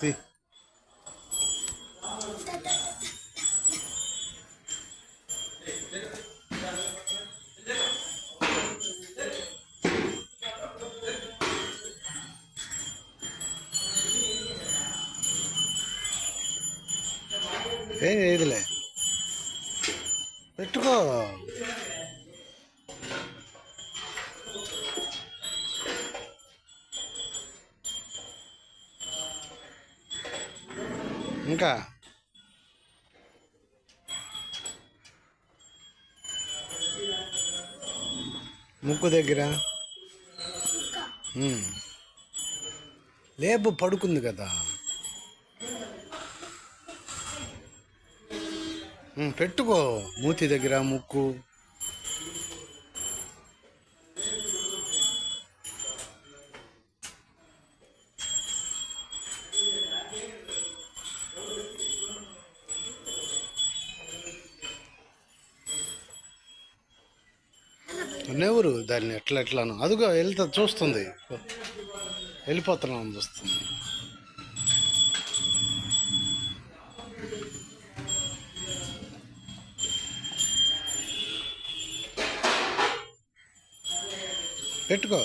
తీ. ఏదిలే పెట్టుకో. ఇంకా ముక్కు దగ్గర లేబు పడుకుంది కదా. పెట్టుకో మూతి దగ్గర ముక్కు. నెవరు దాన్ని ఎట్లాను అదిగో వెళ్తా చూస్తుంది, వెళ్ళిపోతున్నాను చూస్తుంది. పెట్టుకో.